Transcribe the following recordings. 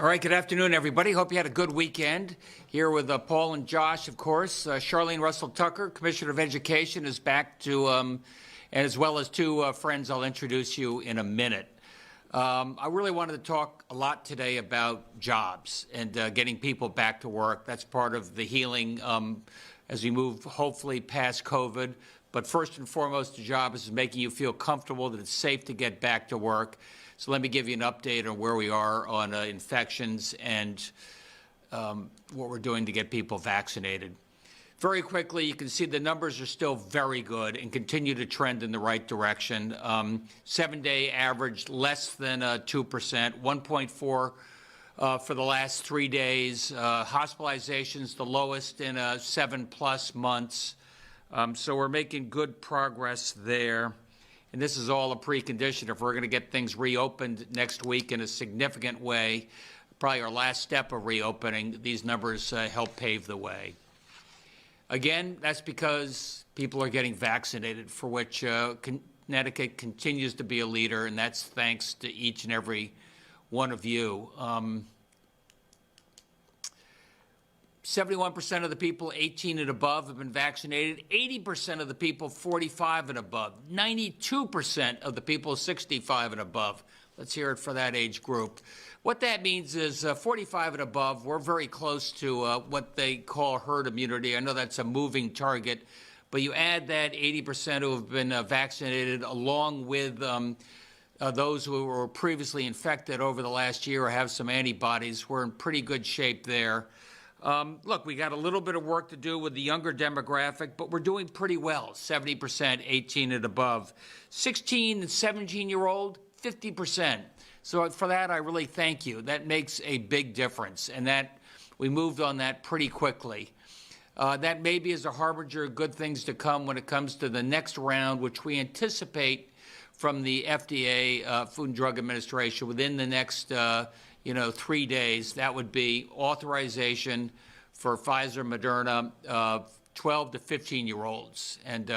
All right, good afternoon, everybody. Hope you had a good weekend. Here with Paul and Josh, of course. Charlene Russell-Tucker, Commissioner of Education, is back to, and as well as two friends I'll introduce you in a minute. I really wanted to talk a lot today about jobs and getting people back to work. That's part of the healing as we move, hopefully, past COVID. But first and foremost, the job is making you feel comfortable that it's safe to get back to work. So let me give you an update on where we are on infections and what we're doing to get people vaccinated. Very quickly, you can see the numbers are still very good and continue to trend in the right direction. 7-day average less than 2%, 1.4 for the last 3 days. Hospitalizations the lowest in 7+ months. So we're making good progress there. And this is all a precondition if we're going to get things reopened next week in a significant way. Probably our last step of reopening, these numbers help pave the way. Again, that's because people are getting vaccinated, for which Connecticut continues to be a leader, and that's thanks to each and every one of you. 71% of the people 18 and above have been vaccinated. 80% of the people 45 and above. 92% of the people 65 and above. Let's hear it for that age group. What that means is 45 and above, we're very close to what they call herd immunity. I know that's a moving target, but you add that 80% who have been vaccinated along with those who were previously infected over the last year or have some antibodies, we're in pretty good shape there. Look, we got a little bit of work to do with the younger demographic, but we're doing pretty well, 70% 18 and above. 16 and 17-year-old, 50%. So for that, I really thank you. That makes a big difference, and that we moved on that pretty quickly. That maybe is a harbinger of good things to come when it comes to the next round, which we anticipate from the FDA, Food and Drug Administration, within the next 3 days. That would be authorization for Pfizer, Moderna, 12 to 15-year-olds. And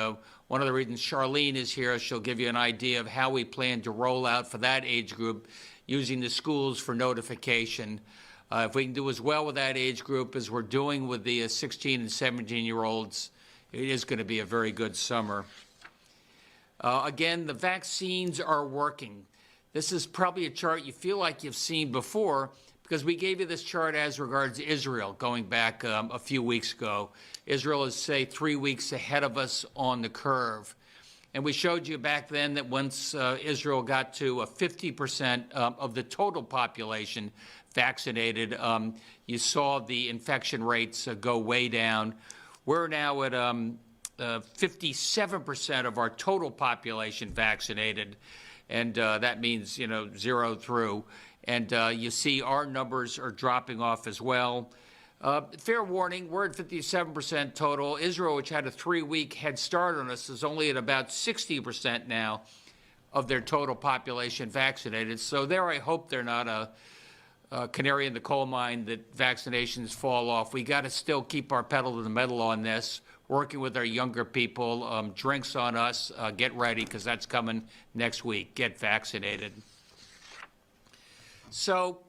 one of the reasons Charlene is here, she'll give you an idea of how we plan to roll out for that age group using the schools for notification. If we can do as well with that age group as we're doing with the 16 and 17-year-olds, it is going to be a very good summer. Again, the vaccines are working. This is probably a chart you feel like you've seen before because we gave you this chart as regards Israel going back a few weeks ago. Israel is, say, 3 weeks ahead of us on the curve. And we showed you back then that once Israel got to 50% of the total population vaccinated, you saw the infection rates go way down. We're now at 57% of our total population vaccinated, and that means, 0 through. And you see our numbers are dropping off as well. Fair warning, we're at 57% total. Israel, which had a 3-week head start on us, is only at about 60% now of their total population vaccinated. So there, I hope they're not a canary in the coal mine that vaccinations fall off. We got to still keep our pedal to the metal on this, working with our younger people. Drinks on us. Get ready, because that's coming next week. Get vaccinated. So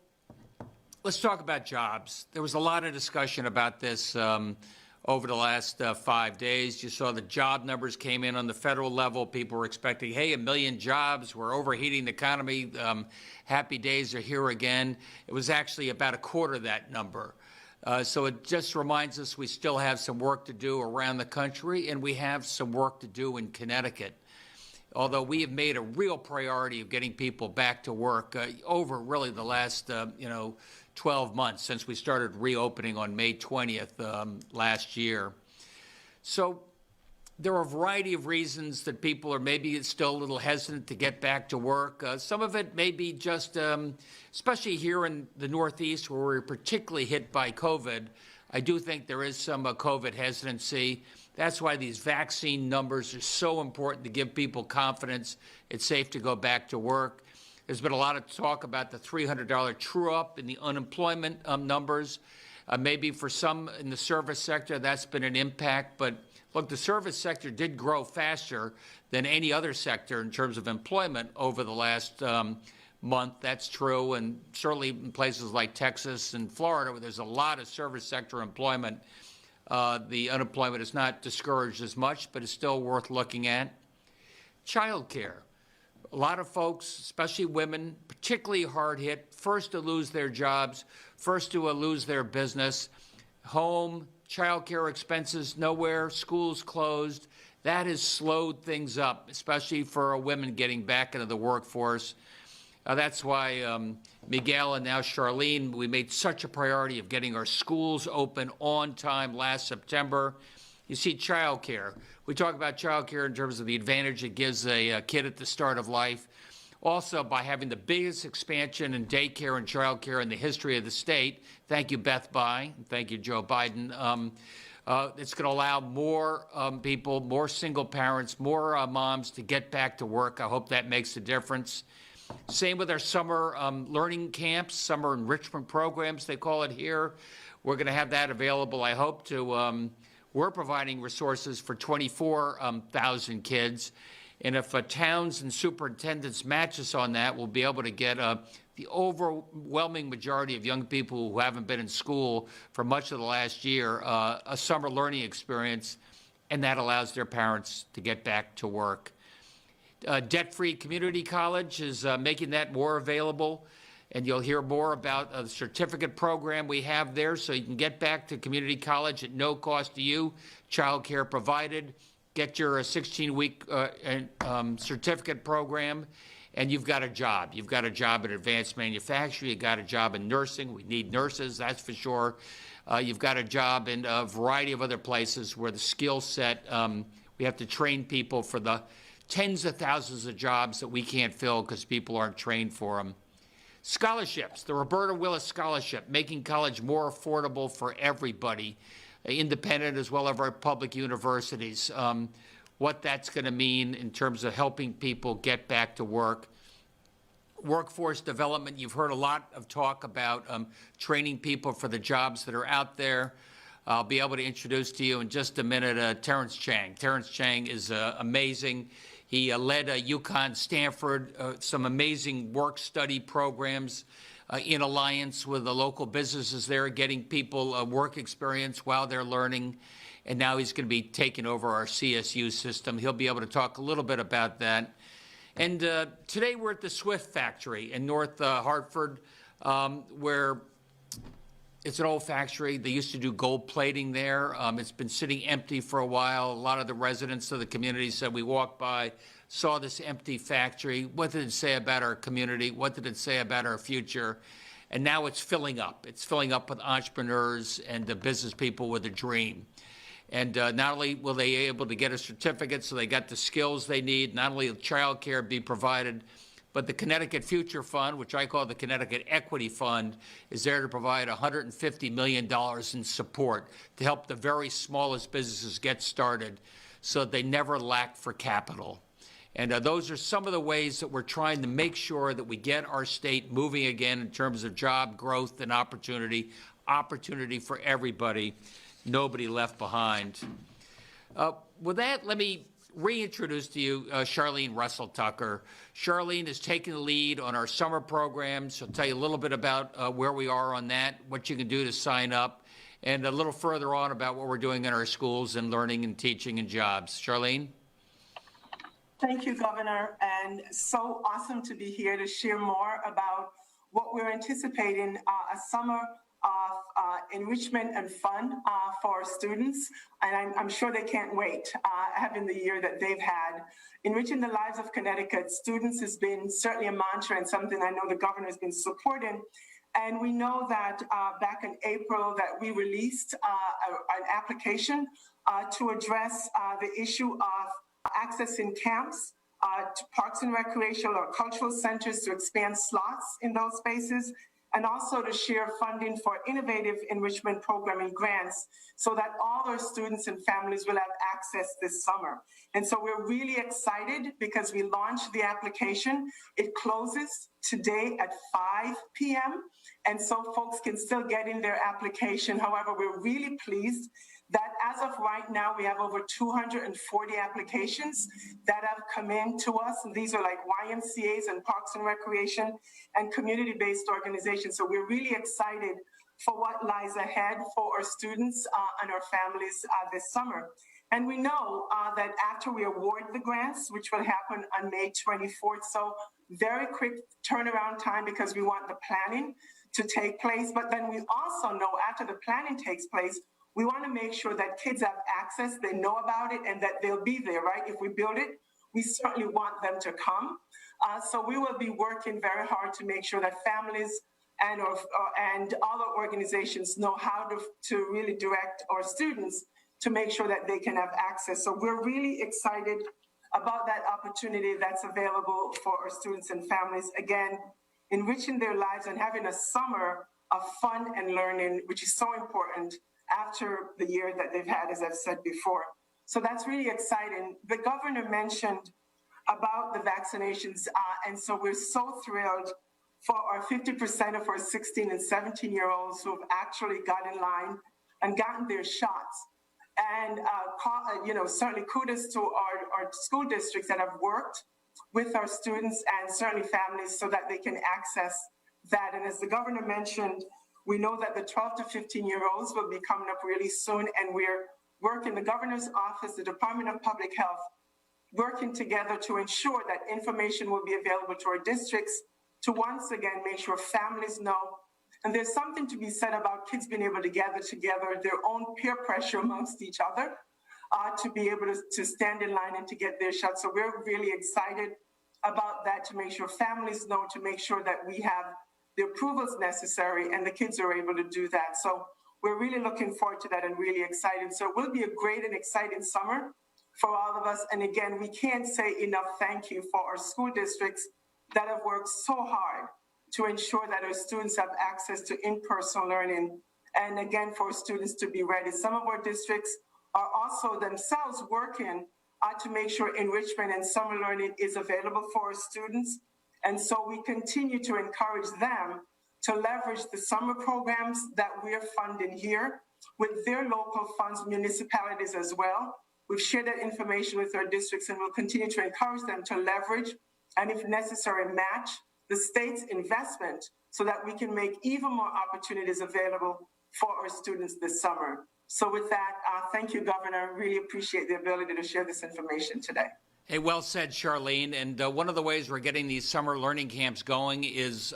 let's talk about jobs. There was a lot of discussion about this over the last 5 days. You saw the job numbers came in on the federal level. People were expecting, hey, 1 million jobs. We're overheating the economy. Happy days are here again. It was actually about a quarter of that number. So it just reminds us we still have some work to do around the country, and we have some work to do in Connecticut. Although we have made a real priority of getting people back to work over really the last 12 months since we started reopening on May 20th last year. So there are a variety of reasons that people are maybe still a little hesitant to get back to work. Some of it may be just, especially here in the Northeast where we're particularly hit by COVID, I do think there is some COVID hesitancy. That's why these vaccine numbers are so important to give people confidence it's safe to go back to work. There's been a lot of talk about the $300 true-up in the unemployment numbers. Maybe for some in the service sector, that's been an impact. But look, the service sector did grow faster than any other sector in terms of employment over the last month. That's true. And certainly in places like Texas and Florida, where there's a lot of service sector employment, the unemployment is not discouraged as much, but it's still worth looking at. Child care. A lot of folks, especially women, particularly hard hit, first to lose their jobs, first to lose their business. Home, child care expenses nowhere, schools closed. That has slowed things up, especially for women getting back into the workforce. That's why Miguel and now Charlene, we made such a priority of getting our schools open on time last September. You see child care. We talk about child care in terms of the advantage it gives a kid at the start of life. Also, by having the biggest expansion in daycare and child care in the history of the state. Thank you, Beth Bye. Thank you, Joe Biden. It's going to allow more people, more single parents, more moms to get back to work. I hope that makes a difference. Same with our summer learning camps, summer enrichment programs, they call it here. We're going to have that available, I hope, to we're providing resources for 24,000 kids. And if towns and superintendents match us on that, we'll be able to get the overwhelming majority of young people who haven't been in school for much of the last year a summer learning experience, and that allows their parents to get back to work. Debt-free community college is making that more available, and you'll hear more about the certificate program we have there, so you can get back to community college at no cost to you, child care provided, get your 16-week certificate program, and you've got a job. You've got a job in advanced manufacturing, you've got a job in nursing, we need nurses, that's for sure. You've got a job in a variety of other places where the skill set, we have to train people for the tens of thousands of jobs that we can't fill because people aren't trained for them. Scholarships, the Roberta Willis Scholarship, making college more affordable for everybody, independent as well as our public universities. What that's going to mean in terms of helping people get back to work. Workforce development, you've heard a lot of talk about training people for the jobs that are out there. I'll be able to introduce to you in just a minute Terrence Chang. Terrence Chang is amazing. He led UConn, Stanford, some amazing work-study programs in alliance with the local businesses there, getting people work experience while they're learning. And now he's going to be taking over our CSU system. He'll be able to talk a little bit about that. And today we're at the Swift factory in North Hartford, where it's an old factory. They used to do gold plating there. It's been sitting empty for a while. A lot of the residents of the community said, we walked by, saw this empty factory. What did it say about our community? What did it say about our future? And now it's filling up. It's filling up with entrepreneurs and the business people with a dream. And not only will they be able to get a certificate, so they got the skills they need, not only will child care be provided, but the Connecticut Future Fund, which I call the Connecticut Equity Fund, is there to provide $150 million in support to help the very smallest businesses get started so that they never lack for capital. And those are some of the ways that we're trying to make sure that we get our state moving again in terms of job growth and opportunity for everybody, nobody left behind. With that, let me reintroduce to you Charlene Russell Tucker. Charlene has taken the lead on our summer programs. She'll tell you a little bit about where we are on that, what you can do to sign up, and a little further on about what we're doing in our schools and learning and teaching and jobs. Charlene? Thank you, Governor, and so awesome to be here to share more about what we're anticipating a summer of enrichment and fun for our students, and I'm sure they can't wait having the year that they've had. Enriching the lives of Connecticut students has been certainly a mantra and something I know the governor has been supporting. And we know that back in April that we released an application to address the issue of accessing camps to parks and recreational or cultural centers to expand slots in those spaces, and also to share funding for innovative enrichment programming grants so that all our students and families will have access this summer. And so we're really excited because we launched the application. It closes today at 5 p.m. And so folks can still get in their application. However, we're really pleased that as of right now, we have over 240 applications that have come in to us. And these are like YMCAs and Parks and Recreation and community-based organizations. So we're really excited for what lies ahead for our students and our families this summer. And we know that after we award the grants, which will happen on May 24th, so very quick turnaround time because we want the planning to take place. But then we also know after the planning takes place, we want to make sure that kids have access, they know about it, and that they'll be there, right? If we build it, we certainly want them to come. So we will be working very hard to make sure that families and all our organizations know how to really direct our students to make sure that they can have access. So we're really excited about that opportunity that's available for our students and families. Again, enriching their lives and having a summer of fun and learning, which is so important after the year that they've had, as I've said before. So that's really exciting. The governor mentioned about the vaccinations, and so we're so thrilled for our 50% of our 16 and 17-year-olds who have actually got in line and gotten their shots. And certainly kudos to our school districts that have worked with our students and certainly families so that they can access that. And as the governor mentioned, we know that the 12 to 15-year-olds will be coming up really soon, and we're working, the governor's office, the Department of Public Health, working together to ensure that information will be available to our districts to once again make sure families know. And there's something to be said about kids being able to gather together, their own peer pressure amongst each other, to be able to stand in line and to get their shot. So we're really excited about that, to make sure families know, to make sure that we have the approvals necessary and the kids are able to do that. So we're really looking forward to that and really excited. So it will be a great and exciting summer for all of us. And again, we can't say enough thank you for our school districts that have worked so hard to ensure that our students have access to in-person learning. And again, for students to be ready. Some of our districts are also themselves working to make sure enrichment and summer learning is available for our students. And so we continue to encourage them to leverage the summer programs that we're funding here with their local funds, municipalities as well. We've shared that information with our districts, and we'll continue to encourage them to leverage and, if necessary, match the state's investment so that we can make even more opportunities available for our students this summer. So with that, thank you, Governor. Really appreciate the ability to share this information today. Hey, well said, Charlene. And one of the ways we're getting these summer learning camps going is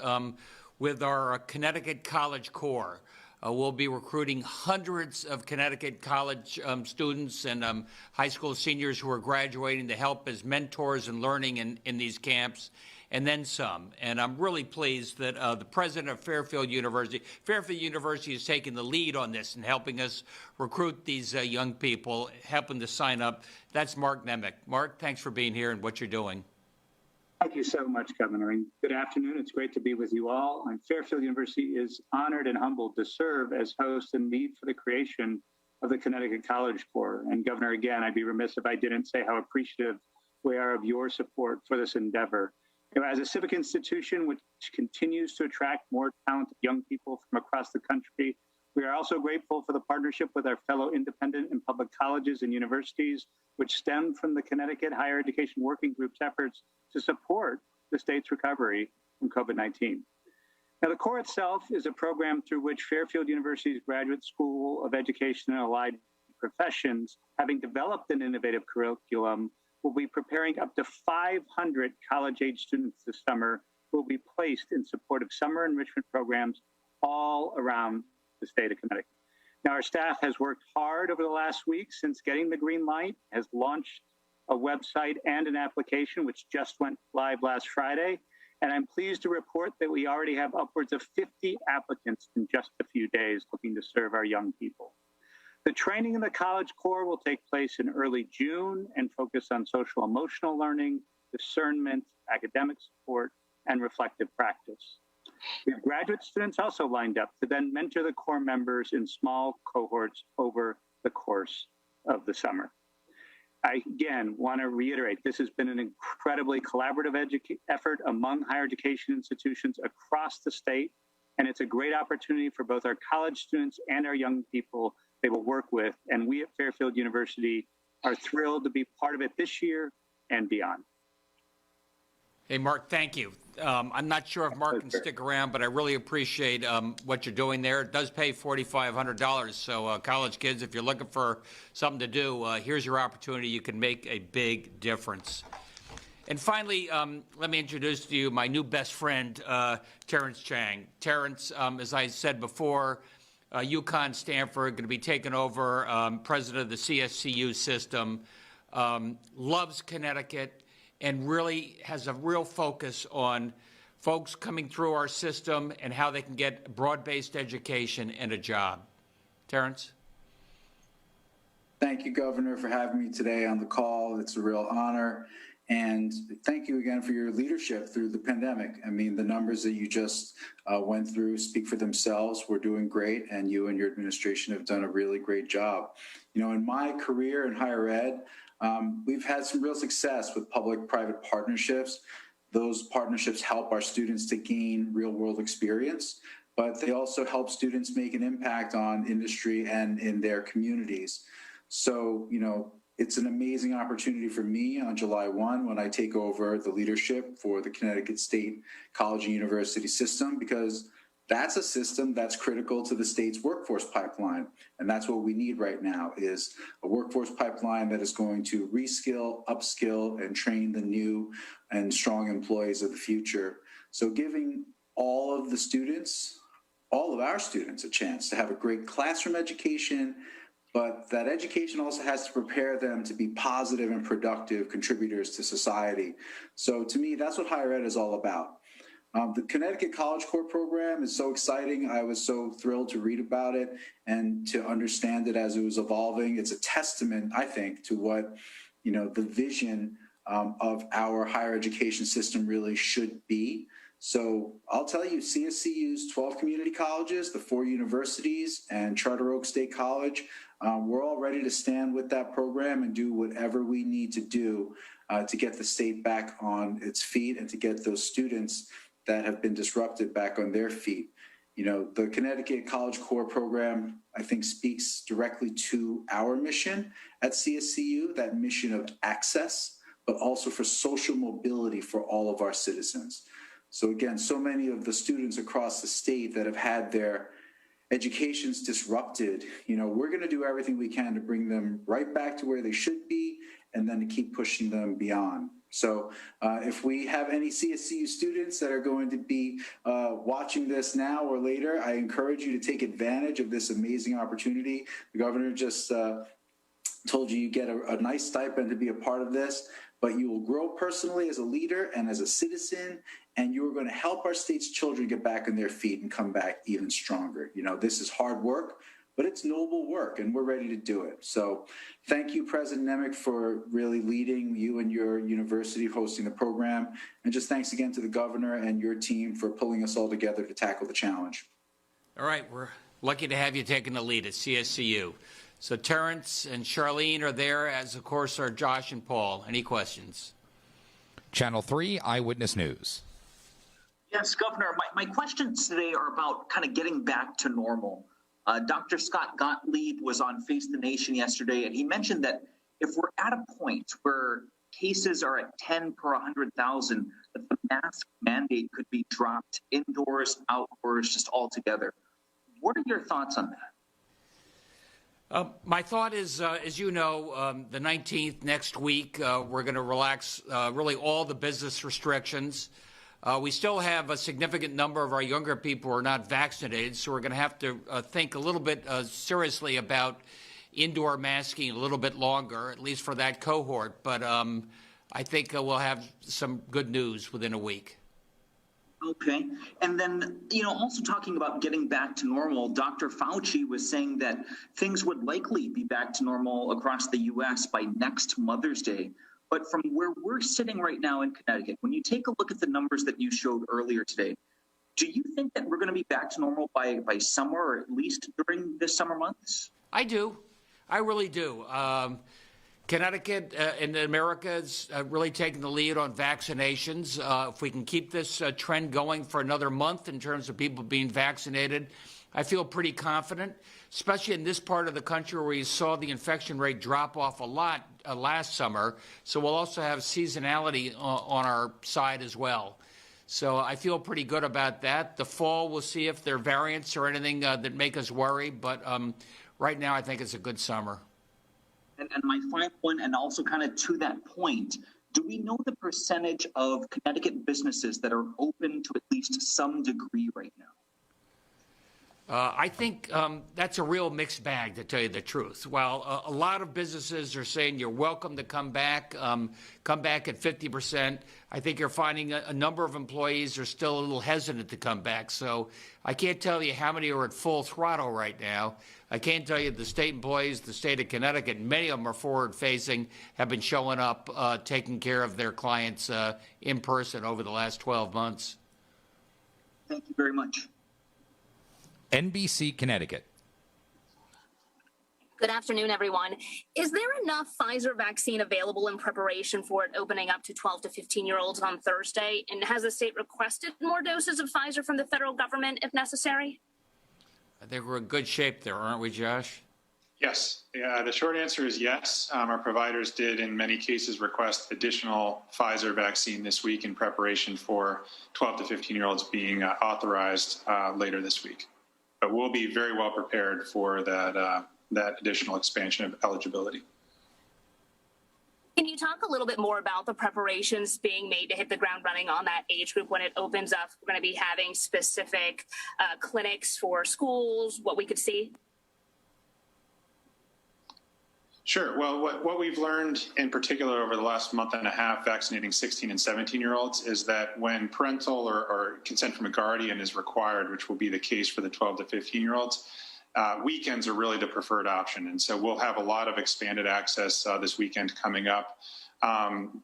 with our Connecticut College Corps. We'll be recruiting hundreds of Connecticut college students and high school seniors who are graduating to help as mentors and learning in these camps, and then some. And I'm really pleased that the president of Fairfield University is taking the lead on this and helping us recruit these young people, helping to sign up. That's Mark Nemec. Mark, thanks for being here and what you're doing. Thank you so much, Governor, and good afternoon. It's great to be with you all. Fairfield University is honored and humbled to serve as host and lead for the creation of the Connecticut College Corps. And Governor, again, I'd be remiss if I didn't say how appreciative we are of your support for this endeavor. As a civic institution which continues to attract more talented young people from across the country, we are also grateful for the partnership with our fellow independent and public colleges and universities, which stem from the Connecticut Higher Education Working Group's efforts to support the state's recovery from COVID-19. Now, the Corps itself is a program through which Fairfield University's Graduate School of Education and Allied Professions, having developed an innovative curriculum, will be preparing up to 500 college-age students this summer who will be placed in support of summer enrichment programs all around the state of Connecticut. Now, our staff has worked hard over the last week since getting the green light, has launched a website and an application which just went live last Friday. And I'm pleased to report that we already have upwards of 50 applicants in just a few days looking to serve our young people. The training in the College Corps will take place in early June and focus on social emotional learning, discernment, academic support, and reflective practice. We have graduate students also lined up to then mentor the Corps members in small cohorts over the course of the summer. I, again, want to reiterate, this has been an incredibly collaborative effort among higher education institutions across the state, and it's a great opportunity for both our college students and our young people they will work with, and we at Fairfield University are thrilled to be part of it this year and beyond. Hey, Mark, thank you. I'm not sure if Mark can stick around, but I really appreciate what you're doing there. It does pay $4,500, so college kids, if you're looking for something to do, here's your opportunity. You can make a big difference. And finally, let me introduce to you my new best friend, Terrence Chang. Terrence, as I said before, UConn, Stanford, going to be taking over, president of the CSCU system, loves Connecticut, and really has a real focus on folks coming through our system and how they can get broad-based education and a job. Terrence? Thank you, Governor, for having me today on the call. It's a real honor. And thank you again for your leadership through the pandemic. I mean, the numbers that you just went through speak for themselves. We're doing great, and you and your administration have done a really great job. You know, in my career in higher ed, we've had some real success with public-private partnerships. Those partnerships help our students to gain real-world experience, but they also help students make an impact on industry and in their communities. So, you know, it's an amazing opportunity for me on July 1 when I take over the leadership for the Connecticut State College and University system, because that's a system that's critical to the state's workforce pipeline. And that's what we need right now, is a workforce pipeline that is going to reskill, upskill, and train the new and strong employees of the future. So giving all of the students, all of our students, a chance to have a great classroom education, but that education also has to prepare them to be positive and productive contributors to society. So to me, that's what higher ed is all about. The Connecticut College Corps program is so exciting. I was so thrilled to read about it and to understand it as it was evolving. It's a testament, I think, to what, the vision of our higher education system really should be. So I'll tell you, CSCU's 12 community colleges, the 4 universities, and Charter Oak State College, we're all ready to stand with that program and do whatever we need to do to get the state back on its feet and to get those students that have been disrupted back on their feet. The Connecticut College Corps program, I think, speaks directly to our mission at CSCU, that mission of access, but also for social mobility for all of our citizens. So again, so many of the students across the state that have had their educations disrupted, we're going to do everything we can to bring them right back to where they should be and then to keep pushing them beyond. So if we have any CSCU students that are going to be watching this now or later, I encourage you to take advantage of this amazing opportunity. The governor just told you get a nice stipend to be a part of this, but you will grow personally as a leader and as a citizen, and you are going to help our state's children get back on their feet and come back even stronger. This is hard work, but it's noble work, and we're ready to do it. So thank you, President Nemec, for really leading, you and your university hosting the program. And just thanks again to the governor and your team for pulling us all together to tackle the challenge. All right, we're lucky to have you taking the lead at CSCU. So Terrence and Charlene are there, as of course are Josh and Paul. Any questions? Channel 3 Eyewitness News. Yes, Governor, my questions today are about kind of getting back to normal. Dr. Scott Gottlieb was on Face the Nation yesterday, and he mentioned that if we're at a point where cases are at 10 per 100,000, that the mask mandate could be dropped indoors, outdoors, just altogether. What are your thoughts on that? My thought is, as you know, the 19th next week, we're going to relax really all the business restrictions. We still have a significant number of our younger people who are not vaccinated, so we're going to have to think a little bit seriously about indoor masking a little bit longer, at least for that cohort. But I think we'll have some good news within a week. Okay. And then, also talking about getting back to normal, Dr. Fauci was saying that things would likely be back to normal across the U.S. by next Mother's Day. But from where we're sitting right now in Connecticut, when you take a look at the numbers that you showed earlier today, do you think that we're going to be back to normal by summer, or at least during the summer months? I do. I really do. Connecticut and America is really taking the lead on vaccinations. If we can keep this trend going for another month in terms of people being vaccinated, I feel pretty confident, especially in this part of the country where you saw the infection rate drop off a lot last summer. So we'll also have seasonality on our side as well. So I feel pretty good about that. The fall, we'll see if there are variants or anything that make us worry. But right now, I think it's a good summer. And my final one, and also kind of to that point, do we know the percentage of Connecticut businesses that are open to at least some degree right now? I think that's a real mixed bag, to tell you the truth. While a lot of businesses are saying you're welcome to come back at 50%, I think you're finding a number of employees are still a little hesitant to come back. So I can't tell you how many are at full throttle right now. I can't tell you the state employees, the state of Connecticut, many of them are forward-facing, have been showing up, taking care of their clients in person over the last 12 months. Thank you very much. NBC Connecticut. Good afternoon, everyone. Is there enough Pfizer vaccine available in preparation for it opening up to 12 to 15-year-olds on Thursday? And has the state requested more doses of Pfizer from the federal government if necessary? I think we're in good shape there, aren't we, Josh? Yes. The short answer is yes. Our providers did, in many cases, request additional Pfizer vaccine this week in preparation for 12 to 15-year-olds being authorized later this week. But we'll be very well prepared for that additional expansion of eligibility. Can you talk a little bit more about the preparations being made to hit the ground running on that age group when it opens up? We're going to be having specific clinics for schools, what we could see? Sure. Well, what we've learned in particular over the last month and a half vaccinating 16 and 17-year-olds is that when parental or consent from a guardian is required, which will be the case for the 12 to 15-year-olds, weekends are really the preferred option. And so we'll have a lot of expanded access this weekend coming up,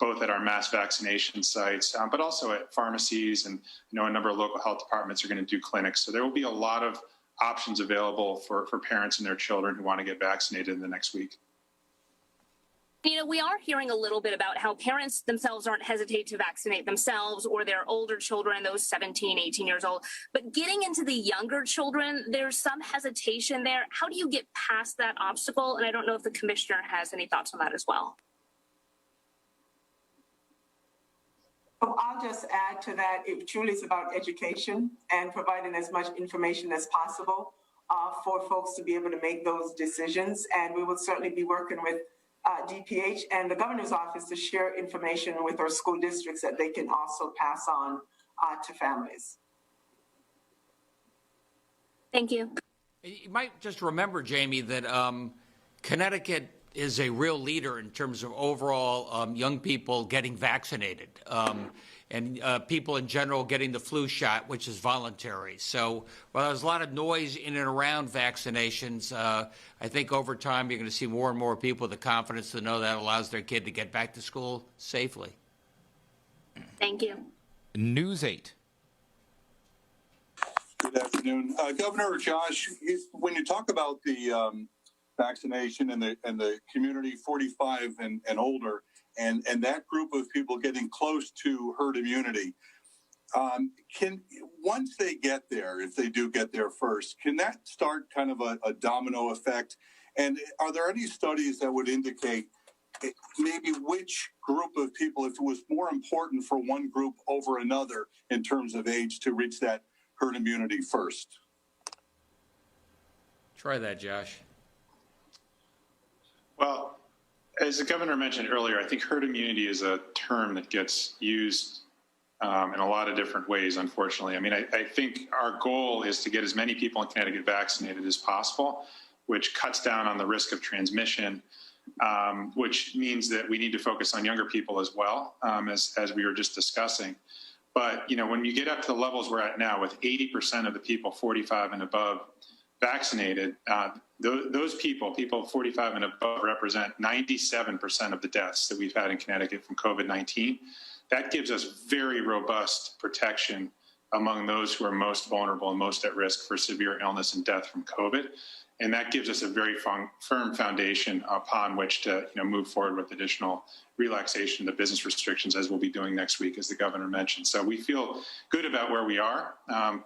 both at our mass vaccination sites, but also at pharmacies, and a number of local health departments are going to do clinics. So there will be a lot of options available for parents and their children who want to get vaccinated in the next week. We are hearing a little bit about how parents themselves aren't hesitate to vaccinate themselves or their older children, those 17, 18 years old. But getting into the younger children, there's some hesitation there. How do you get past that obstacle? And I don't know if the commissioner has any thoughts on that as well. I'll just add to that, it truly is about education and providing as much information as possible for folks to be able to make those decisions. And we will certainly be working with DPH and the governor's office to share information with our school districts that they can also pass on to families. Thank you. You might just remember, Jamie, that Connecticut is a real leader in terms of overall young people getting vaccinated and people in general getting the flu shot, which is voluntary. So while there's a lot of noise in and around vaccinations, I think over time you're going to see more and more people with the confidence to know that allows their kid to get back to school safely. Thank you. News 8. Good afternoon. Governor Josh, when you talk about the vaccination and the community 45 and older, and that group of people getting close to herd immunity, once they get there, if they do get there first, can that start kind of a domino effect? And are there any studies that would indicate maybe which group of people, if it was more important for one group over another in terms of age to reach that herd immunity first? Try that, Josh. Well, as the governor mentioned earlier, I think herd immunity is a term that gets used in a lot of different ways, unfortunately. I mean, I think our goal is to get as many people in Connecticut vaccinated as possible, which cuts down on the risk of transmission, which means that we need to focus on younger people as well, as we were just discussing. But, when you get up to the levels we're at now with 80% of the people 45 and above vaccinated, those people 45 and above, represent 97% of the deaths that we've had in Connecticut from COVID-19. That gives us very robust protection among those who are most vulnerable and most at risk for severe illness and death from COVID. And that gives us a very firm foundation upon which to move forward with additional relaxation of the business restrictions, as we'll be doing next week, as the governor mentioned. So we feel good about where we are,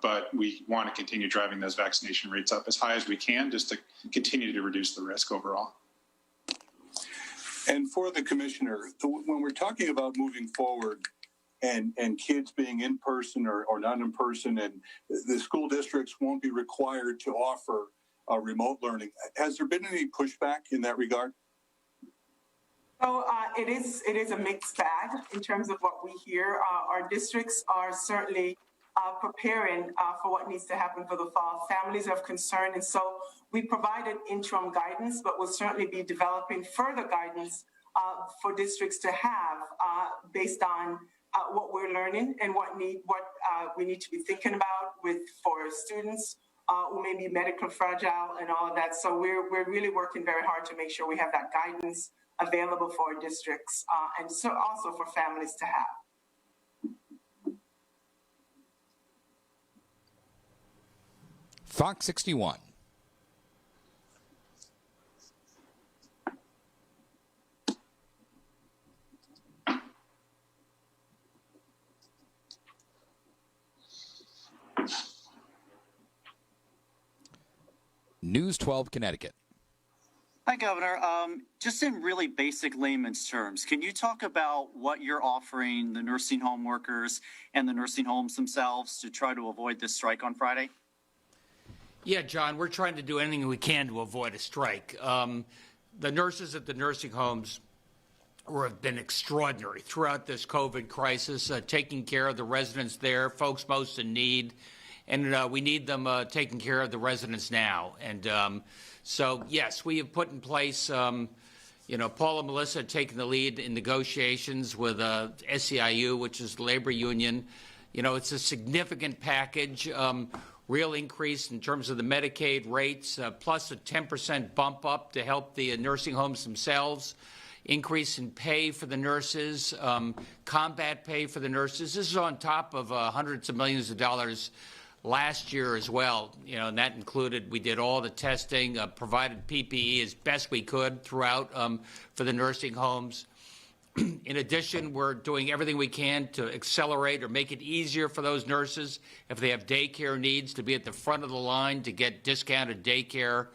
but we want to continue driving those vaccination rates up as high as we can, just to continue to reduce the risk overall. And for the commissioner, when we're talking about moving forward and kids being in person or not in person, and the school districts won't be required to offer remote learning, has there been any pushback in that regard? So it is a mixed bag in terms of what we hear. Our districts are certainly preparing for what needs to happen for the fall. Families are of concern, and so we provided interim guidance, but we'll certainly be developing further guidance for districts to have based on what we're learning and what we need to be thinking about for students who may be medical fragile and all of that. So we're really working very hard to make sure we have that guidance available for our districts and so also for families to have. Fox 61. News 12 Connecticut. Hi, Governor. Just in really basic layman's terms, can you talk about what you're offering the nursing home workers and the nursing homes themselves to try to avoid this strike on Friday? Yeah, John, we're trying to do anything we can to avoid a strike. The nurses at the nursing homes have been extraordinary throughout this COVID crisis, taking care of the residents there, folks most in need, and we need them taking care of the residents now. And so, yes, we have put in place, Paul and Melissa have taken the lead in negotiations with SEIU, which is the labor union. It's a significant package, real increase in terms of the Medicaid rates, plus a 10% bump up to help the nursing homes themselves, increase in pay for the nurses, combat pay for the nurses. This is on top of hundreds of millions of dollars last year as well, and that included, we did all the testing, provided PPE as best we could throughout for the nursing homes. In addition, we're doing everything we can to accelerate or make it easier for those nurses, if they have daycare needs, to be at the front of the line to get discounted daycare,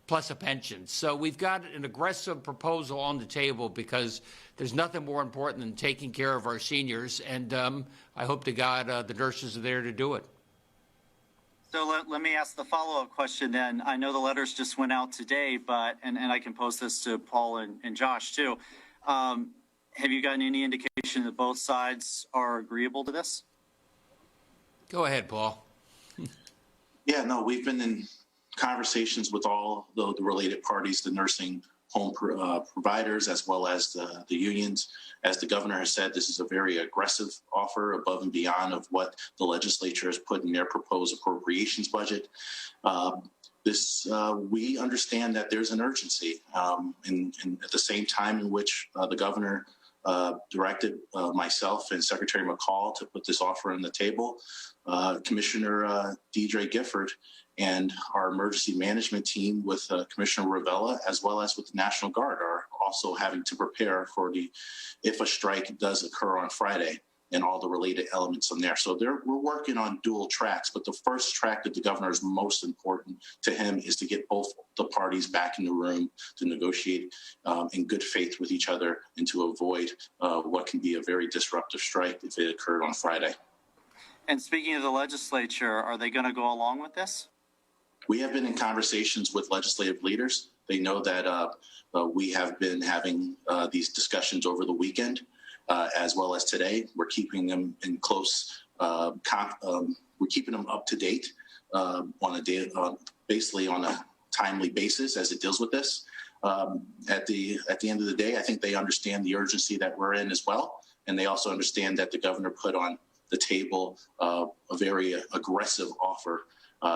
plus a pension. So we've got an aggressive proposal on the table because there's nothing more important than taking care of our seniors, and I hope to God the nurses are there to do it. So let me ask the follow-up question then. I know the letters just went out today, but, and I can post this to Paul and Josh too. Have you gotten any indication that both sides are agreeable to this? Go ahead, Paul. Yeah, no, we've been in conversations with all the related parties, the nursing home providers, as well as the unions. As the governor has said, this is a very aggressive offer above and beyond of what the legislature has put in their proposed appropriations budget. We understand that there's an urgency, and at the same time in which the governor directed myself and Secretary McCall to put this offer on the table, Commissioner Deidre Gifford and our emergency management team with Commissioner Ravella, as well as with the National Guard, are also having to prepare for if a strike does occur on Friday and all the related elements on there. So we're working on dual tracks, but the first track that the governor is most important to him is to get both the parties back in the room to negotiate in good faith with each other and to avoid what can be a very disruptive strike if it occurred on Friday. And speaking of the legislature, are they going to go along with this? We have been in conversations with legislative leaders. They know that we have been having these discussions over the weekend, as well as today. We're keeping them in close, we're keeping them up to date basically on a timely basis as it deals with this. At the end of the day, I think they understand the urgency that we're in as well. And they also understand that the governor put on the table a very aggressive offer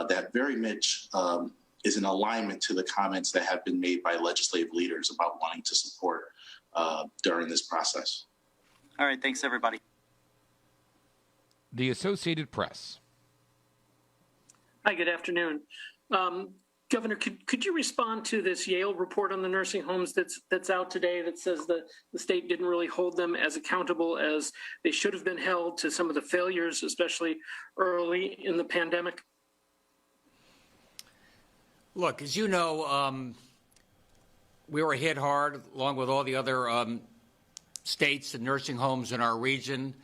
that very much is in alignment to the comments that have been made by legislative leaders about wanting to support during this process. All right. Thanks, everybody. The Associated Press. Hi, good afternoon. Governor, could you respond to this Yale report on the nursing homes that's out today that says the state didn't really hold them as accountable as they should have been held to some of the failures, especially early in the pandemic? Look, as you know, we were hit hard along with all the other states and nursing homes in our region.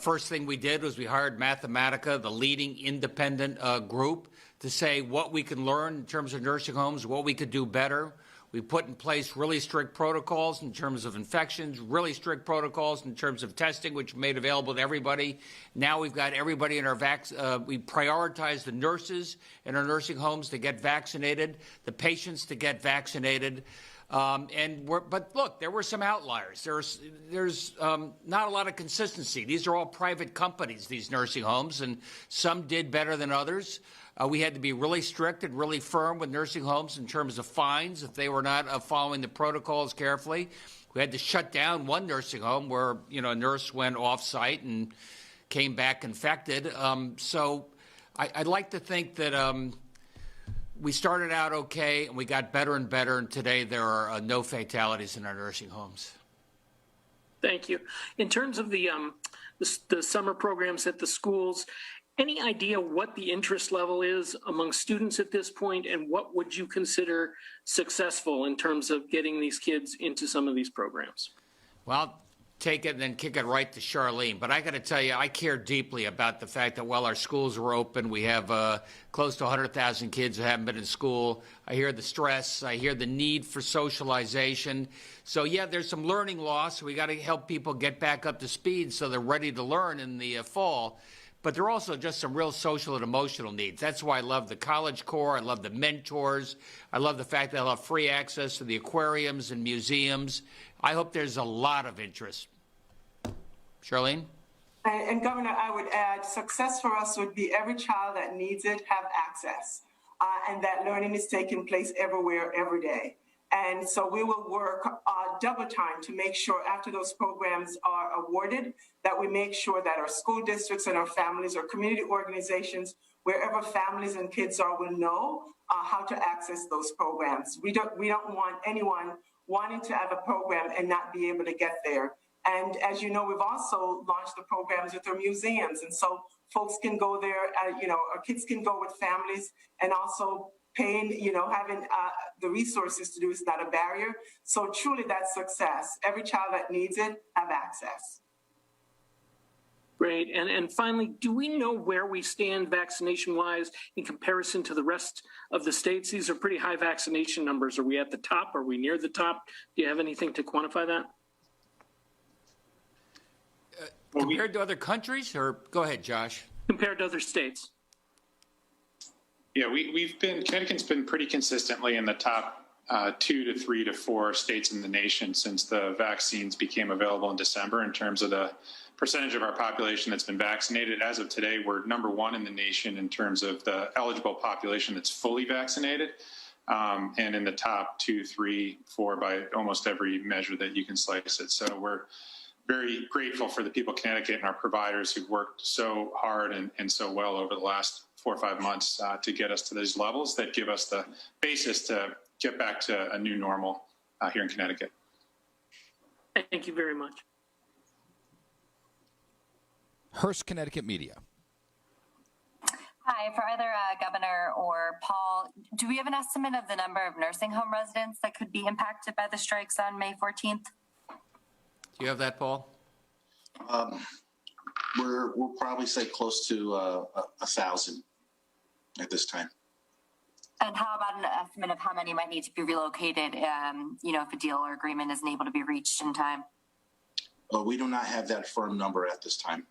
First thing we did was we hired Mathematica, the leading independent group, to say what we can learn in terms of nursing homes, what we could do better. We put in place really strict protocols in terms of infections, really strict protocols in terms of testing, which made available to everybody. Now we've got everybody in our we prioritize the nurses in our nursing homes to get vaccinated, the patients to get vaccinated. But look, there were some outliers. There's not a lot of consistency. These are all private companies, these nursing homes, and some did better than others. We had to be really strict and really firm with nursing homes in terms of fines if they were not following the protocols carefully. We had to shut down one nursing home where a nurse went off-site and came back infected. So I'd like to think that we started out okay and we got better and better, and today there are no fatalities in our nursing homes. Thank you. In terms of the summer programs at the schools, Any idea what the interest level is among students at this point, and what would you consider successful in terms of getting these kids into some of these programs? Well, I'll take it and then kick it right to Charlene. But I got to tell you, I care deeply about the fact that while our schools are open, we have close to 100,000 kids who haven't been in school. I hear the stress. I hear the need for socialization. So, yeah, there's some learning loss. We got to help people get back up to speed so they're ready to learn in the fall. But there are also just some real social and emotional needs. That's why I love the College Corps. I love the mentors. I love the fact that they'll have free access to the aquariums and museums. I hope there's a lot of interest. Charlene? And Governor, I would add, success for us would be every child that needs it have access, and that learning is taking place everywhere, every day. And so we will work double time to make sure after those programs are awarded, that we make sure that our school districts and our families or community organizations, wherever families and kids are, will know how to access those programs. We don't want anyone wanting to have a program and not be able to get there. And as you know, we've also launched the programs with our museums. And so folks can go there, our kids can go with families, and also paying, having the resources to do is not a barrier. So truly that's success. Every child that needs it have access. Great. And finally, do we know where we stand vaccination-wise in comparison to the rest of the states? These are pretty high vaccination numbers. Are we at the top? Are we near the top? Do you have anything to quantify that? Compared to other countries? Or go ahead, Josh. Compared to other states. Yeah, Connecticut's been pretty consistently in the top 2 to 3 to 4 states in the nation since the vaccines became available in December in terms of the percentage of our population that's been vaccinated. As of today, we're number 1 in the nation in terms of the eligible population that's fully vaccinated, and in the top 2, 3, 4 by almost every measure that you can slice it. So we're very grateful for the people of Connecticut and our providers who've worked so hard and so well over the last 4 or 5 months to get us to these levels that give us the basis to get back to a new normal here in Connecticut. Thank you very much. Hearst, Connecticut Media. Hi, for either Governor or Paul, do we have an estimate of the number of nursing home residents that could be impacted by the strikes on May 14th? Do you have that, Paul? We'll probably say close to 1,000 at this time. And how about an estimate of how many might need to be relocated, if a deal or agreement isn't able to be reached in time? We do not have that firm number at this time.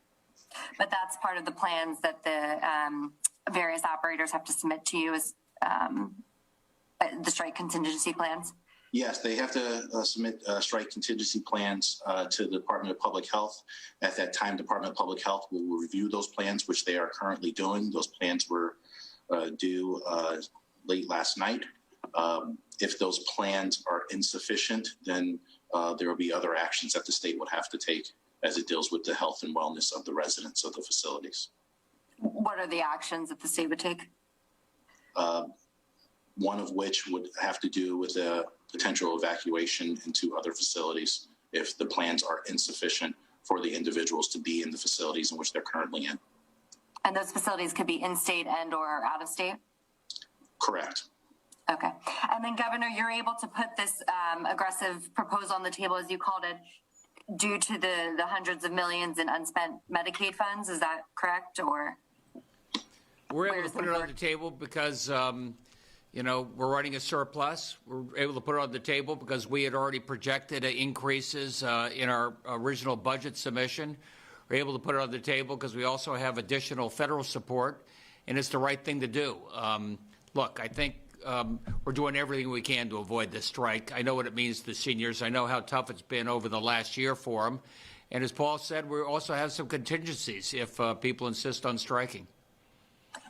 But that's part of the plans that the various operators have to submit to you as the strike contingency plans? Yes, they have to submit strike contingency plans to the Department of Public Health. At that time, Department of Public Health will review those plans, which they are currently doing. Those plans were due late last night. If those plans are insufficient, then there will be other actions that the state would have to take as it deals with the health and wellness of the residents of the facilities. What are the actions that the state would take? One of which would have to do with a potential evacuation into other facilities if the plans are insufficient for the individuals to be in the facilities in which they're currently in. And those facilities could be in-state and or out of state? Correct. Okay. And then, Governor, you're able to put this aggressive proposal on the table, as you called it, due to the hundreds of millions in unspent Medicaid funds. Is that correct? Or we're able to put it on the table because, we're running a surplus. We're able to put it on the table because we had already projected increases in our original budget submission. We're able to put it on the table because we also have additional federal support, and it's the right thing to do. Look, I think we're doing everything we can to avoid this strike. I know what it means to the seniors. I know how tough it's been over the last year for them. And as Paul said, we also have some contingencies if people insist on striking.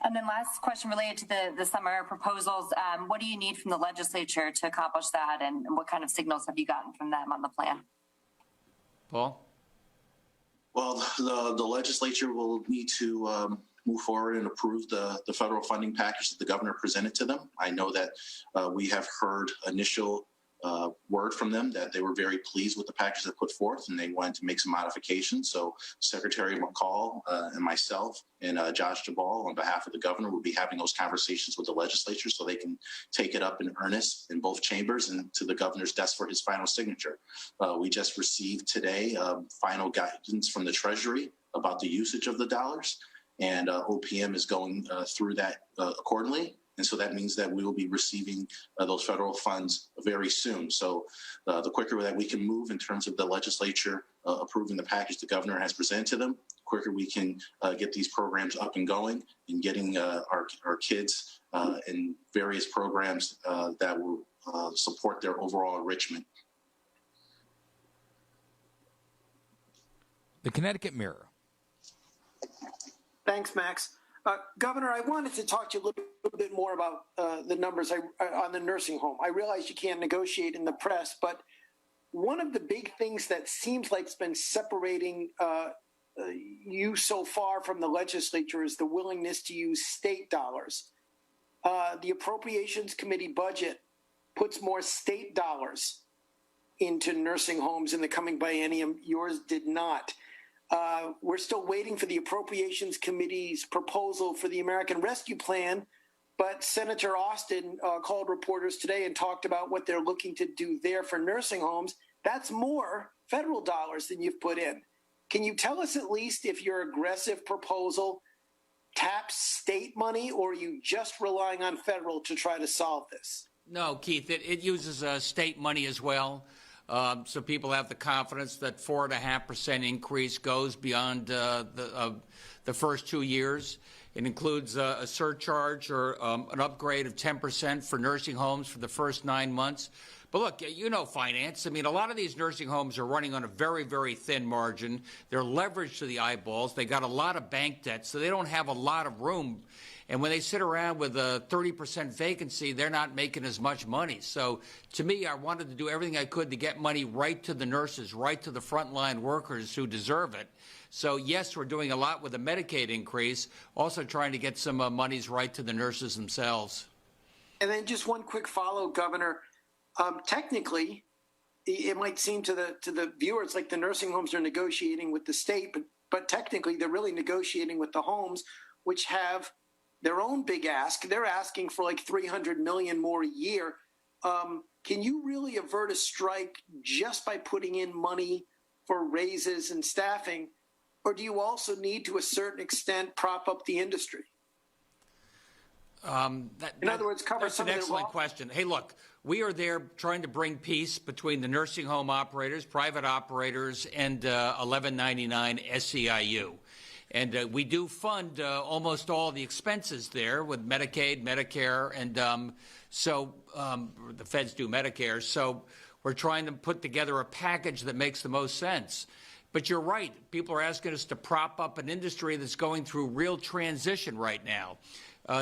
And then last question related to the summer proposals. What do you need from the legislature to accomplish that, and what kind of signals have you gotten from them on the plan? Paul? Well, the legislature will need to move forward and approve the federal funding package that the governor presented to them. I know that we have heard initial word from them that they were very pleased with the package they put forth, and they wanted to make some modifications. So Secretary McCall and myself and Josh Jabal, on behalf of the governor, will be having those conversations with the legislature so they can take it up in earnest in both chambers and to the governor's desk for his final signature. We just received today final guidance from the Treasury about the usage of the dollars, and OPM is going through that accordingly. And so that means that we will be receiving those federal funds very soon. So the quicker that we can move in terms of the legislature approving the package the governor has presented to them, the quicker we can get these programs up and going and getting our kids in various programs that will support their overall enrichment. The Connecticut Mirror. Thanks, Max. Governor, I wanted to talk to you a little bit more about the numbers on the nursing home. I realize you can't negotiate in the press, but one of the big things that seems like it's been separating you so far from the legislature is the willingness to use state dollars. The Appropriations Committee budget puts more state dollars into nursing homes in the coming biennium. Yours did not. We're still waiting for the Appropriations Committee's proposal for the American Rescue Plan, but Senator Austin called reporters today and talked about what they're looking to do there for nursing homes. That's more federal dollars than you've put in. Can you tell us at least if your aggressive proposal taps state money, or are you just relying on federal to try to solve this? No, Keith, it uses state money as well. So people have the confidence that 4.5% increase goes beyond the first 2 years. It includes a surcharge or an upgrade of 10% for nursing homes for the first 9 months. But look, you know finance. I mean, a lot of these nursing homes are running on a very, very thin margin. They're leveraged to the eyeballs. They got a lot of bank debt, so they don't have a lot of room. And when they sit around with a 30% vacancy, they're not making as much money. So to me, I wanted to do everything I could to get money right to the nurses, right to the frontline workers who deserve it. So yes, we're doing a lot with the Medicaid increase, also trying to get some monies right to the nurses themselves. And then just one quick follow, Governor. Technically, it might seem to the viewers like the nursing homes are negotiating with the state, but technically they're really negotiating with the homes, which have their own big ask. They're asking for like $300 million more a year. Can you really avert a strike just by putting in money for raises and staffing, or do you also need to a certain extent prop up the industry? In other words, cover some of the... That's an excellent question. Hey, look, we are there trying to bring peace between the nursing home operators, private operators, and 1199 SEIU. And we do fund almost all the expenses there with Medicaid, Medicare, and so the feds do Medicare. So we're trying to put together a package that makes the most sense. But you're right. People are asking us to prop up an industry that's going through real transition right now.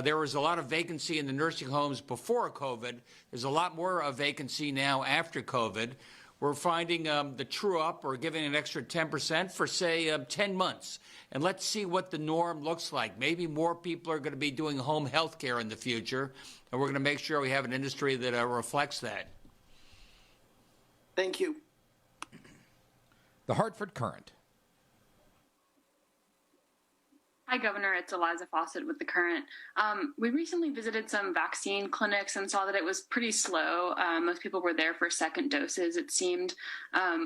There was a lot of vacancy in the nursing homes before COVID. There's a lot more vacancy now after COVID. We're finding the true up or giving an extra 10% for, say, 10 months. And let's see what the norm looks like. Maybe more people are going to be doing home health care in the future, and we're going to make sure we have an industry that reflects that. Thank you. The Hartford Current. Hi, Governor. It's Eliza Fawcett with The Current. We recently visited some vaccine clinics and saw that it was pretty slow. Most people were there for second doses, it seemed,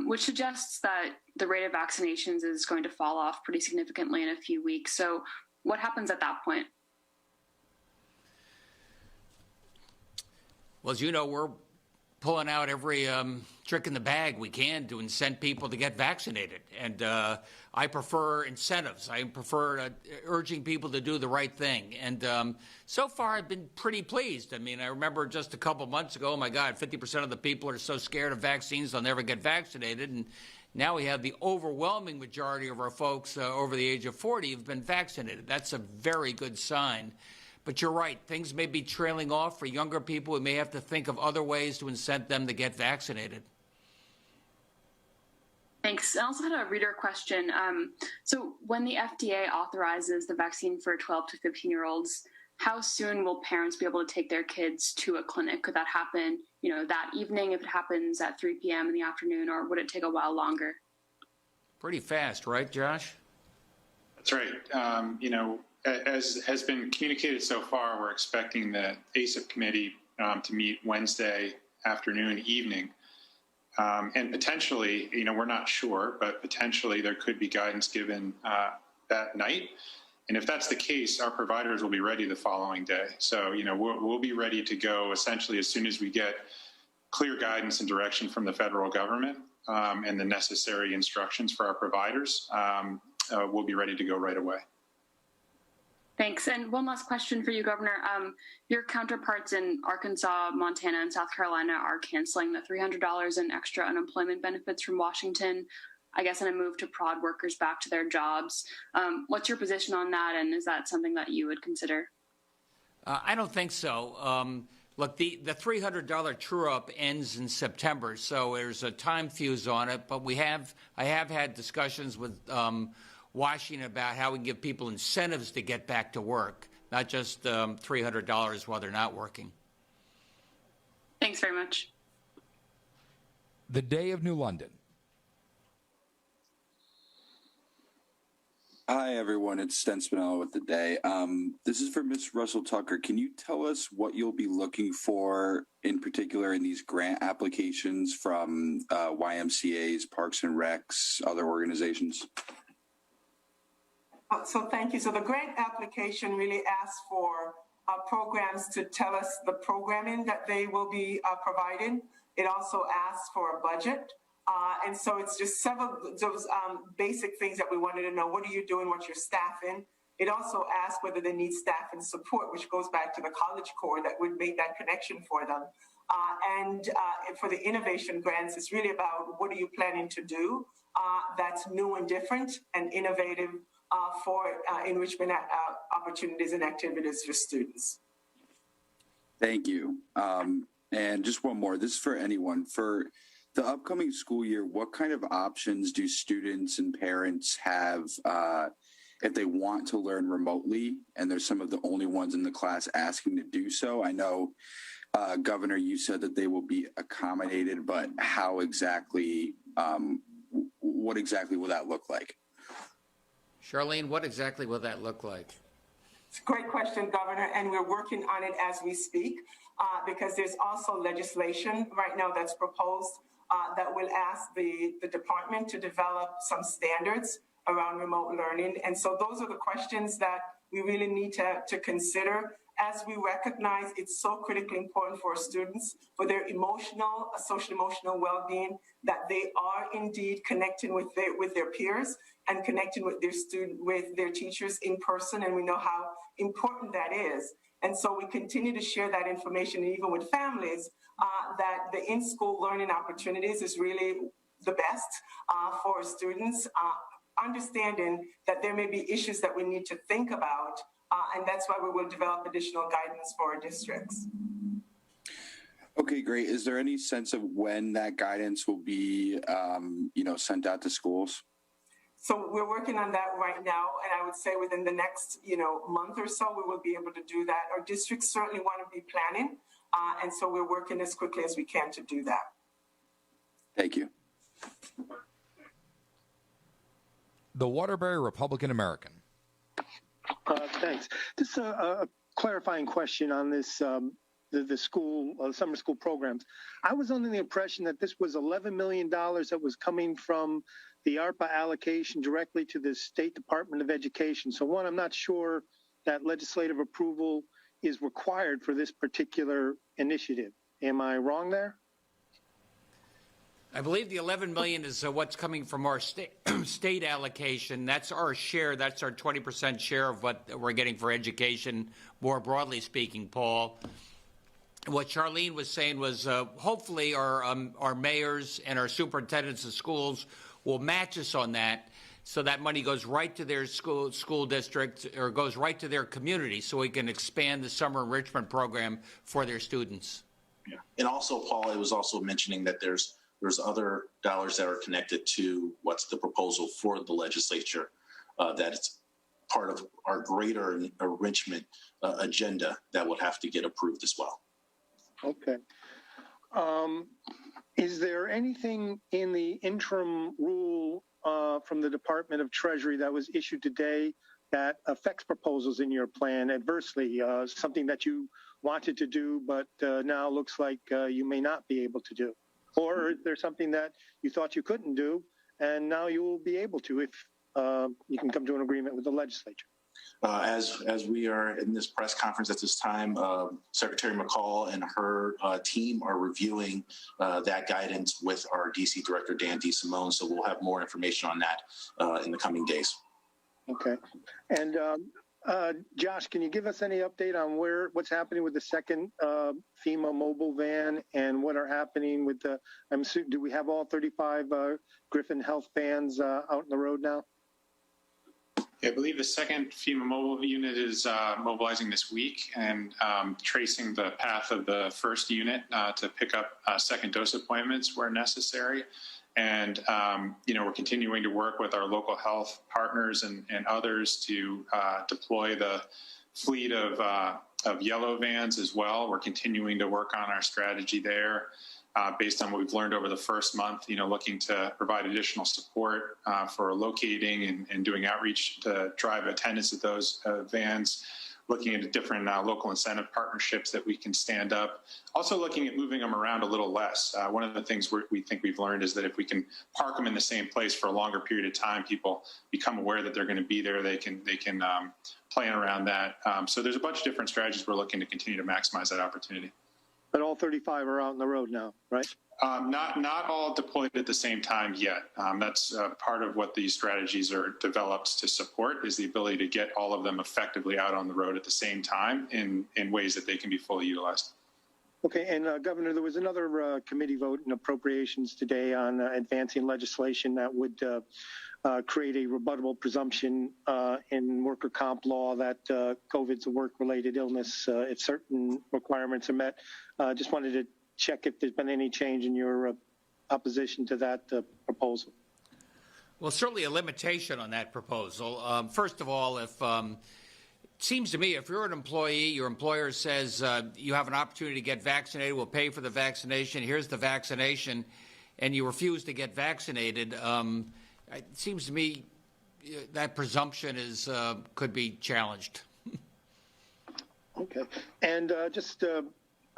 which suggests that the rate of vaccinations is going to fall off pretty significantly in a few weeks. So what happens at that point? Well, as you know, we're pulling out every trick in the bag we can to incent people to get vaccinated. And I prefer incentives. I prefer urging people to do the right thing. And so far, I've been pretty pleased. I mean, I remember just a couple months ago, oh, my God, 50% of the people are so scared of vaccines they'll never get vaccinated. And now we have the overwhelming majority of our folks over the age of 40 who've been vaccinated. That's a very good sign. But you're right. Things may be trailing off for younger people. We may have to think of other ways to incent them to get vaccinated. Thanks. I also had a reader question. So when the FDA authorizes the vaccine for 12 to 15-year-olds, how soon will parents be able to take their kids to a clinic? Could that happen that evening if it happens at 3 p.m. in the afternoon, or would it take a while longer? Pretty fast, right, Josh? That's right. As has been communicated so far, we're expecting the ACIP committee to meet Wednesday afternoon, evening. And potentially, we're not sure, but potentially there could be guidance given that night. And if that's the case, our providers will be ready the following day. So, we'll be ready to go essentially as soon as we get clear guidance and direction from the federal government and the necessary instructions for our providers. We'll be ready to go right away. Thanks. And one last question for you, Governor. Your counterparts in Arkansas, Montana, and South Carolina are canceling the $300 in extra unemployment benefits from Washington, I guess in a move to prod workers back to their jobs. What's your position on that, and is that something that you would consider? I don't think so. Look, the $300 true-up ends in September, so there's a time fuse on it. But I have had discussions with Washington about how we can give people incentives to get back to work, not just $300 while they're not working. Thanks very much. The Day of New London. Hi, everyone. It's Sten Spinella with The Day. This is for Ms. Russell Tucker. Can you tell us what you'll be looking for in particular in these grant applications from YMCAs, Parks and Recs, other organizations? So thank you. So the grant application really asks for programs to tell us the programming that they will be providing. It also asks for a budget. And so it's just several of those basic things that we wanted to know. What are you doing? What's your staffing? It also asks whether they need staff and support, which goes back to the College Corps that would make that connection for them. And for the innovation grants, it's really about what are you planning to do that's new and different and innovative for enrichment opportunities and activities for students. Thank you. And just one more. This is for anyone. For the upcoming school year, what kind of options do students and parents have if they want to learn remotely and they're some of the only ones in the class asking to do so? I know, Governor, you said that they will be accommodated, but how exactly, what exactly will that look like? Charlene, what exactly will that look like? It's a great question, Governor, and we're working on it as we speak because there's also legislation right now that's proposed that will ask the department to develop some standards around remote learning. And so those are the questions that we really need to consider as we recognize it's so critically important for students, for their emotional, social emotional well-being, that they are indeed connecting with their peers and connecting with their teachers in person. And we know how important that is. And so we continue to share that information, even with families, that the in-school learning opportunities is really the best for students, understanding that there may be issues that we need to think about, and that's why we will develop additional guidance for our districts. Okay, great. Is there any sense of when that guidance will be, sent out to schools? So we're working on that right now, and I would say within the next, month or so, we will be able to do that. Our districts certainly want to be planning, and so we're working as quickly as we can to do that. Thank you. The Waterbury Republican American. Thanks. Just a clarifying question on this, the school, summer school programs. I was under the impression that this was $11 million that was coming from the ARPA allocation directly to the State Department of Education. So one, I'm not sure that legislative approval is required for this particular initiative. Am I wrong there? I believe the $11 million is what's coming from our state allocation. That's our share. That's our 20% share of what we're getting for education, more broadly speaking, Paul. What Charlene was saying was hopefully our mayors and our superintendents of schools will match us on that, so that money goes right to their school district or goes right to their community, so we can expand the summer enrichment program for their students. Yeah. And also, Paul, I was also mentioning that there's other dollars that are connected to what's the proposal for the legislature that it's part of our greater enrichment agenda that would have to get approved as well. Okay. Is there anything in the interim rule from the Department of Treasury that was issued today that affects proposals in your plan adversely? Something that you wanted to do, but now looks like you may not be able to do? Or is there something that you thought you couldn't do, and now you will be able to if you can come to an agreement with the legislature? As we are in this press conference at this time, Secretary McCall and her team are reviewing that guidance with our DC Director, Dan DeSimone, so we'll have more information on that in the coming days. Okay. And Josh, can you give us any update on what's happening with the second FEMA mobile van and what are happening with the, do we have all 35 Griffin Health vans out on the road now? I believe the second FEMA mobile unit is mobilizing this week and tracing the path of the first unit to pick up second dose appointments where necessary. And, we're continuing to work with our local health partners and others to deploy the fleet of yellow vans as well. We're continuing to work on our strategy there. Based on what we've learned over the first month, looking to provide additional support for locating and doing outreach to drive attendance at those vans, looking at different local incentive partnerships that we can stand up. Also looking at moving them around a little less. One of the things we think we've learned is that if we can park them in the same place for a longer period of time, people become aware that they're going to be there. They can plan around that. So there's a bunch of different strategies we're looking to continue to maximize that opportunity. But all 35 are out on the road now, right? Not all deployed at the same time yet. That's part of what these strategies are developed to support, is the ability to get all of them effectively out on the road at the same time in ways that they can be fully utilized. Okay, and Governor, there was another committee vote in appropriations today on advancing legislation that would create a rebuttable presumption in worker comp law that COVID's a work-related illness if certain requirements are met. Just wanted to check if there's been any change in your opposition to that proposal. Well, certainly a limitation on that proposal. First of all, it seems to me if you're an employee, your employer says you have an opportunity to get vaccinated, we'll pay for the vaccination, here's the vaccination, and you refuse to get vaccinated, it seems to me that presumption could be challenged. Okay. And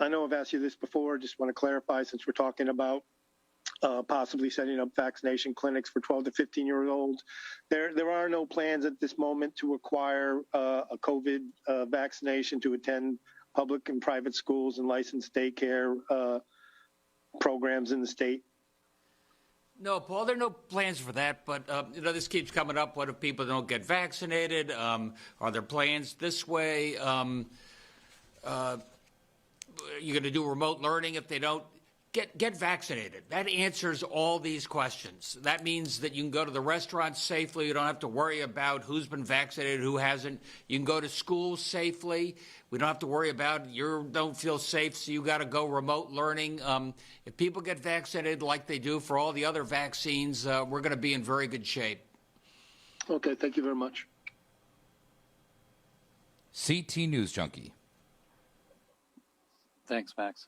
I know I've asked you this before, just want to clarify since we're talking about possibly setting up vaccination clinics for 12 to 15-year-olds. There are no plans at this moment to require a COVID vaccination to attend public and private schools and licensed daycare programs in the state. No, Paul, there are no plans for that, but, this keeps coming up. What if people don't get vaccinated? Are there plans this way? You're going to do remote learning if they don't? Get vaccinated. That answers all these questions. That means that you can go to the restaurant safely. You don't have to worry about who's been vaccinated, who hasn't. You can go to school safely. We don't have to worry about you don't feel safe, so you got to go remote learning. If people get vaccinated like they do for all the other vaccines, we're going to be in very good shape. Okay, thank you very much. CT News Junkie. Thanks, Max.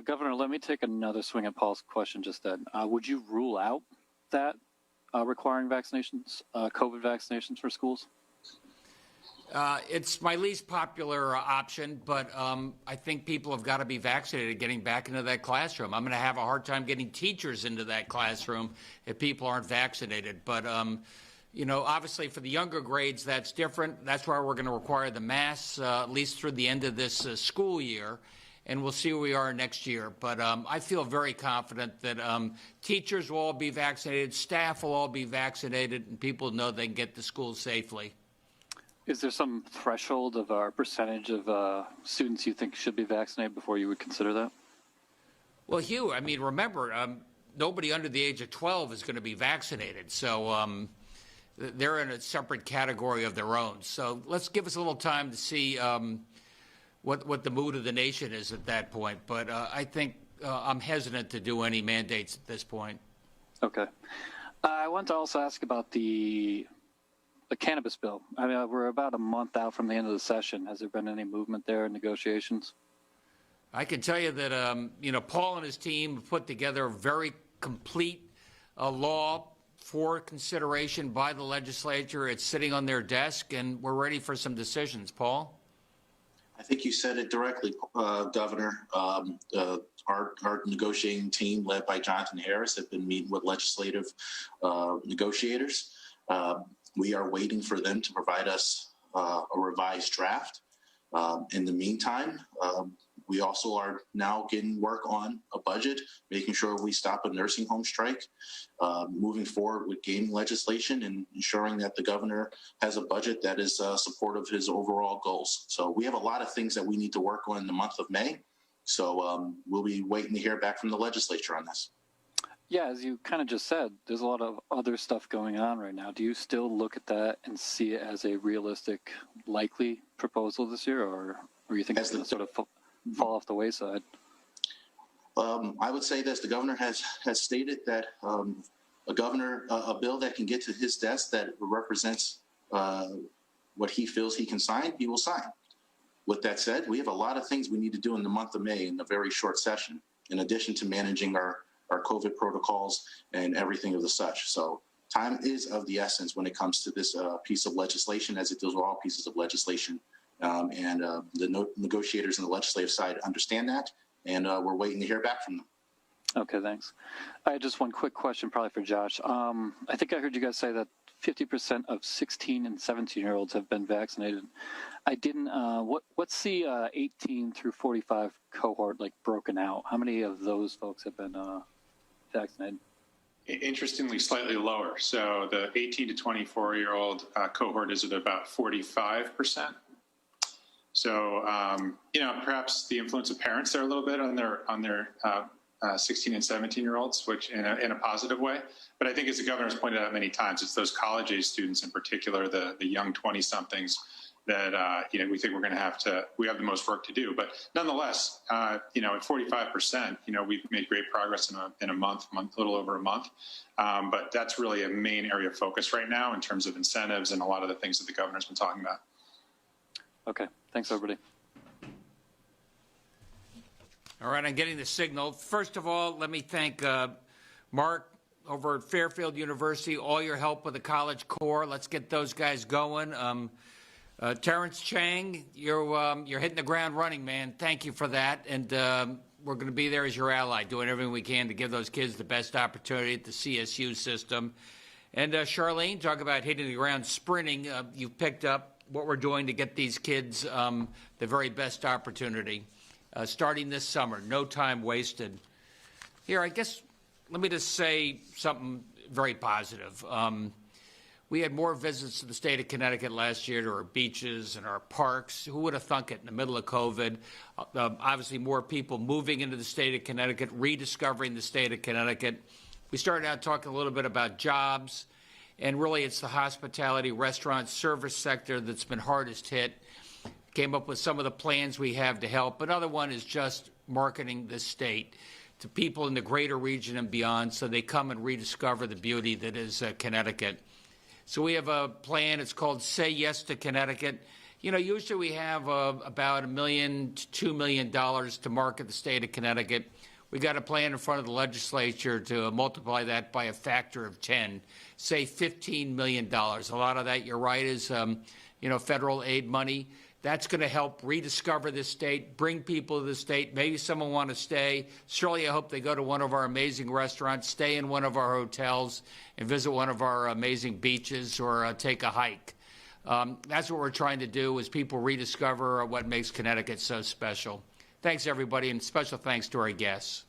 Governor, let me take another swing at Paul's question just then. Would you rule out that requiring vaccinations, COVID vaccinations for schools? It's my least popular option, but I think people have got to be vaccinated getting back into that classroom. I'm going to have a hard time getting teachers into that classroom if people aren't vaccinated. But, obviously for the younger grades, that's different. That's why we're going to require the masks at least through the end of this school year. And we'll see where we are next year. But I feel very confident that teachers will all be vaccinated, staff will all be vaccinated, and people know they can get to school safely. Is there some threshold of our percentage of students you think should be vaccinated before you would consider that? Well, Hugh, remember, nobody under the age of 12 is going to be vaccinated. So they're in a separate category of their own. So let's give us a little time to see what the mood of the nation is at that point. But I think I'm hesitant to do any mandates at this point. Okay. I want to also ask about the cannabis bill. We're about a month out from the end of the session. Has there been any movement there in negotiations? I can tell you that, Paul and his team put together a very complete law for consideration by the legislature. It's sitting on their desk, and we're ready for some decisions. Paul? I think you said it directly, Governor. Our negotiating team, led by Jonathan Harris, have been meeting with legislative negotiators. We are waiting for them to provide us a revised draft. In the meantime, we also are now getting work on a budget, making sure we stop a nursing home strike, moving forward with gaming legislation, and ensuring that the governor has a budget that is supportive of his overall goals. So we have a lot of things that we need to work on in the month of May. So we'll be waiting to hear back from the legislature on this. Yeah, as you kind of just said, there's a lot of other stuff going on right now. Do you still look at that and see it as a realistic, likely proposal this year, or you think it's going to sort of fall off the wayside? I would say this: the governor has stated that a bill that can get to his desk that represents what he feels he can sign, he will sign. With that said, we have a lot of things we need to do in the month of May in a very short session, in addition to managing our COVID protocols and everything of the such. So time is of the essence when it comes to this piece of legislation, as it does with all pieces of legislation. The negotiators on the legislative side understand that, and we're waiting to hear back from them. Okay, thanks. I had just one quick question, probably for Josh. I think I heard you guys say that 50% of 16 and 17-year-olds have been vaccinated. I didn't. What's the 18 through 45 cohort like broken out? How many of those folks have been vaccinated? Interestingly, slightly lower. So the 18 to 24-year-old cohort is at about 45%. So, perhaps the influence of parents there a little bit on their 16 and 17-year-olds, which in a positive way. But I think, as the governor has pointed out many times, it's those college-age students in particular, the young 20-somethings, that we think we have the most work to do. But nonetheless, at 45%, we've made great progress in a little over a month. But that's really a main area of focus right now in terms of incentives and a lot of the things that the governor's been talking about. Okay, thanks, everybody. All right, I'm getting the signal. First of all, let me thank Mark over at Fairfield University, all your help with the College Corps. Let's get those guys going. Terrence Chang, you're hitting the ground running, man. Thank you for that. And we're going to be there as your ally, doing everything we can to give those kids the best opportunity at the CSU system. And Charlene, talk about hitting the ground sprinting. You've picked up what we're doing to get these kids the very best opportunity. Starting this summer, no time wasted. Here, I guess, let me just say something very positive. We had more visits to the state of Connecticut last year, to our beaches and our parks. Who would have thunk it in the middle of COVID? Obviously, more people moving into the state of Connecticut, rediscovering the state of Connecticut. We started out talking a little bit about jobs, and really it's the hospitality, restaurant, service sector that's been hardest hit. Came up with some of the plans we have to help. Another one is just marketing the state to people in the greater region and beyond, so they come and rediscover the beauty that is Connecticut. So we have a plan. It's called Say Yes to Connecticut. Usually we have about $1 million to $2 million to market the state of Connecticut. We got a plan in front of the legislature to multiply that by a factor of 10, say $15 million. A lot of that, you're right, is federal aid money. That's going to help rediscover this state, bring people to the state. Maybe someone want to stay. Surely I hope they go to one of our amazing restaurants, stay in one of our hotels, and visit one of our amazing beaches, or take a hike. That's what we're trying to do, is people rediscover what makes Connecticut so special. Thanks, everybody, and special thanks to our guests.